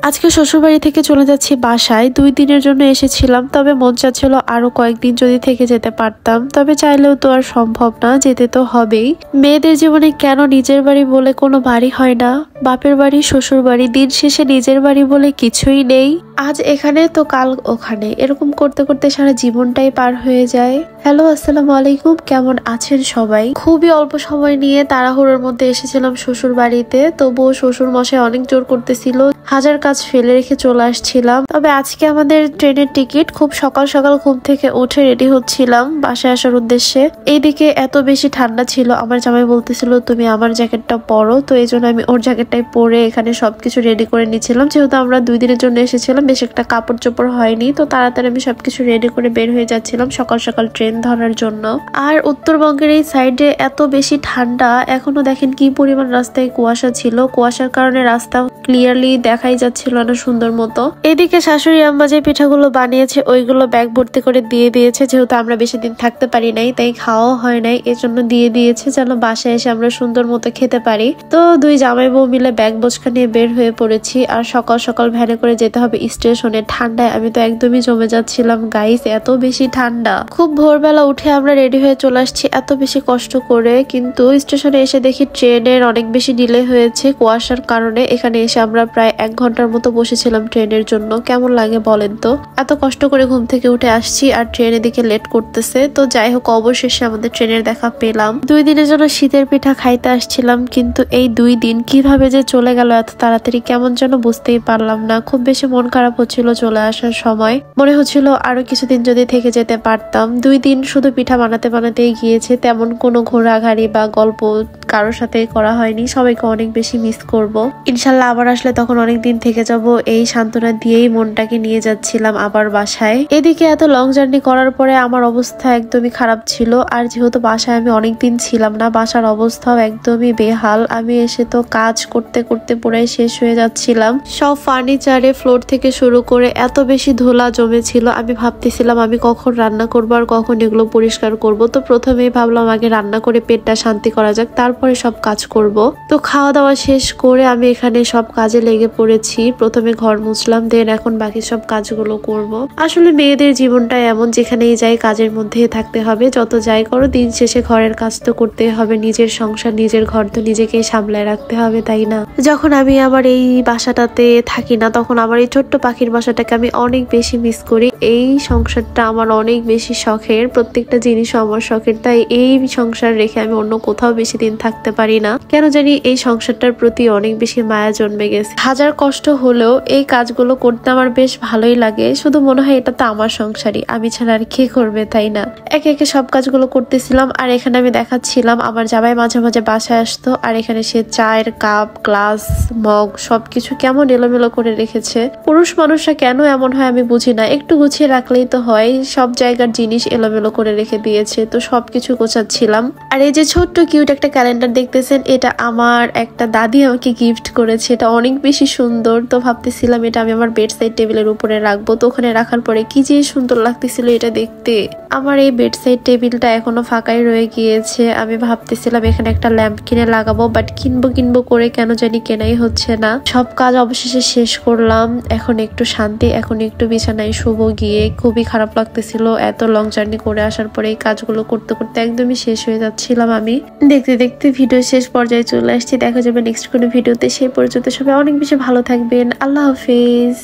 আজকে শ্বশুরবাড়ি থেকে চলে যাচ্ছি বাসায়। 2 দিনের জন্য এসেছিলাম, তবে মন চাচ্ছিল আরো কয়েকদিন যদি থেকে যেতে পারতাম, তবে চাইলেও তো আর সম্ভব না, যেতে তো হবেই। মেয়েদের জীবনে কেন নিজের বাড়ি বলে কোনো বাড়ি হয় না, বাপের বাড়ি শ্বশুর বাড়ি, দিন শেষে নিজের বাড়ি বলে কিছুই নেই। আজ এখানে তো কাল ওখানে, এরকম করতে করতে সারা জীবনটাই পার হয়ে যায়। হ্যালো, আসসালামু আলাইকুম, কেমন আছেন সবাই? খুবই অল্প সময় নিয়ে তাড়াহুড়োর মধ্যে এসেছিলাম শ্বশুর বাড়িতে, তবুও শ্বশুর মশাই অনেক জোর করতেছিল, হাজার কাজ ফেলে রেখে চলে আসছিলাম। তবে আজকে আমাদের ট্রেনের টিকিট, খুব সকাল সকাল ঘুম থেকে উঠে রেডি হচ্ছিলাম বাসায় আসার উদ্দেশ্যে। এইদিকে এত বেশি ঠান্ডা ছিল, আমার জামাই বলতেছিল তুমি আমার জ্যাকেটটা পরো, তো এই জন্য আমি ওর জ্যাকেটটাই পরে এখানে সবকিছু রেডি করে নিচ্ছিলাম। যেহেতু আমরা 2 দিনের জন্য এসেছিলাম, বেশ একটা কাপড় চোপড় হয়নি, তো তাড়াতাড়ি আমি সবকিছু রেডি করে বের হয়ে যাচ্ছিলাম সকাল সকাল ট্রেন ধরার জন্য। আর উত্তরবঙ্গের এই সাইডে এত বেশি ঠান্ডা, এখনো দেখেন কি পরিমাণ রাস্তায় কুয়াশা ছিল, কুয়াশার কারণে রাস্তা ক্লিয়ারলি দেখাই যাচ্ছিল না সুন্দর মতো। এদিকে শাশুড়ি আম্মা যে পিঠাগুলো বানিয়েছে ওইগুলো ব্যাগ ভর্তি করে দিয়ে দিয়েছে, যেহেতু আমরা বেশি দিন থাকতে পারি নাই, তাই খাওয়াও হয় নাই, এজন্য দিয়ে দিয়েছে যেন বাসায় এসে আমরা সুন্দর মতো খেতে পারি। তো 2 জামাই বউ মিলে ব্যাগ বোঝকা নিয়ে বের হয়ে পড়েছি। আর সকাল সকাল ভ্যানে করে যেতে হবে স্টেশনে। ঠান্ডায় আমি তো একদমই জমে যাচ্ছিলাম গাইস, এত বেশি ঠান্ডা। খুব ভোরবেলা উঠে আমরা রেডি হয়ে চলে আসছি এত বেশি কষ্ট করে, কিন্তু স্টেশনে এসে দেখি ট্রেনের অনেক বেশি ডিলে হয়েছে কুয়াশার কারণে। এখানে এসে আমরা প্রায় 1 ঘন্টার মতো বসেছিলাম ট্রেনের জন্য। কেমন লাগে বলেন তো, এত কষ্ট করে ঘুম থেকে উঠে আসছি আর ট্রেনের দিকে লেট করতেছে। তো যাই হোক, অবশেষে আমাদের ট্রেনের দেখা পেলাম। 2 দিনের জন্য শীতের পিঠা খাইতে আসছিলাম, কিন্তু এই 2 দিন কিভাবে যে চলে গেল এত তাড়াতাড়ি কেমন যেন বুঝতেই পারলাম না। খুব বেশি মন খারাপ হচ্ছিল চলে আসার সময়, মনে হচ্ছিল আরো কিছুদিন যদি থেকে যেতে পারতাম। 2 দিন শুধু পিঠা বানাতে বানাতেই গিয়েছে, তেমন কোনো ঘোরাঘাড়ি বা গল্প কারোর সাথে করা হয়নি। সবাইকে অনেক বেশি মিস করব, ইনশাল্লাহ আবার আসলে তখন অনেক দিন থেকে যাব, এই সান্ত্বনা দিয়েই মনটাকে নিয়ে যাচ্ছিলাম আবার বাসায়। এদিকে এত লং জার্নি করার পরে আমার অবস্থা একদমই খারাপ ছিল। আর যেহেতু বাসায় আমি অনেক দিন ছিলাম না, বাসার অবস্থাও একদমই বেহাল। আমি এসে তো কাজ করতে করতে পুরাই শেষ হয়ে যাচ্ছিলাম। সব ফার্নিচারে ফ্লোর থেকে শুরু করে এত বেশি ধুলা জমেছিল, আমি ভাবতেছিলাম আমি কখন রান্না করবো আর কখন এগুলো পরিষ্কার করব। তো প্রথমেই ভাবলাম আগে রান্না করে পেটটা শান্তি করা যাক, তারপরে সব কাজ করব। তো খাওয়া দাওয়া শেষ করে আমি এখানে সব কাজে লেগে পড়েছি। প্রথমে ঘর মুছলাম, দেন এখন বাকি সব কাজগুলো করব। আসলে মেয়েদের জীবনটা এমন, যেখানেই যাই কাজের মধ্যে থাকতে হবে, যত যাই করো দিন শেষে ঘরের কাজ তো করতে হবে, নিজের সংসার নিজের ঘর তো নিজেকেই সামলায় রাখতে হবে, তাই না? যখন আমি আমার এই বাসাটাতে থাকি না, তখন আমার এই ছোট্ট পাখির বাসাটাকে আমি অনেক বেশি মিস করি। এই সংসারটা আমার অনেক বেশি শখের, প্রত্যেকটা জিনিসও আমার শখের, তাই এই সংসার রেখে আমি অন্য কোথাও বেশি দিন থাকতে পারি না। কেন জানি এই সংসারটার প্রতি অনেক বেশি মায়া জন্মে গেছে। হাজার কষ্ট হলেও এই কাজগুলো করতে আমার বেশ ভালোই লাগে, শুধু মনে হয় এটা তো আমার সংসারই, আমি ছাড়া আর কে করবে, তাই না? একে একে সব কাজগুলো করতেছিলাম। আর এখানে আমি দেখাচ্ছিলাম আমার জামাই মাঝে মাঝে বাসায় আসতো, আর এখানে সে চায়ের কাপ, গ্লাস, মগ সবকিছু কেমন এলোমেলো করে রেখেছে। পুরুষ মানুষরা কেন এমন হয় আমি বুঝি না, একটু গুছিয়ে রাখলেই তো হয়, সব জায়গার জিনিস এলোমেলো করে রেখে দিয়েছে। তো সবকিছু গোছাচ্ছিলাম। আর এই যে ছোট্ট কিউট একটা ক্যালেন্ডার দেখতেছেন, এটা আমার একটা দাদি আমাকে গিফট করেছে, এটা অনেক বেশি সুন্দর। তো ভাবতেছিলাম এটা আমি আমার বেড সাইড টেবিলের উপরে রাখবো। তো ওখানে রাখার পরে কি যে সুন্দর লাগতেছিল এটা দেখতে। আমার এই বেড সাইড টেবিলটা এখনো ফাঁকাই রয়ে গিয়েছে। আমি ভাবতেছিলাম এখানে একটা ল্যাম্প কিনে লাগাবো, বাট কিনবো করে কেন জানি কেনাই হচ্ছে না। সব কাজ অবশেষে শেষ করলাম, এখন একটু শান্তি, এখন একটু বিছানায় শুবো গিয়ে। খুবই খারাপ লাগতেছিল এত লং জার্নি করে আসার পরে এই কাজগুলো করতে করতে একদমই শেষ হয়ে যাচ্ছিলাম আমি। দেখতে দেখতে ভিডিও শেষ পর্যায়ে চলে আসছি। দেখা যাবে নেক্সট কোনো ভিডিওতে, সেই পর্যন্ত সবাই অনেক বেশি ভালো থাকবেন। আল্লাহ হাফেজ।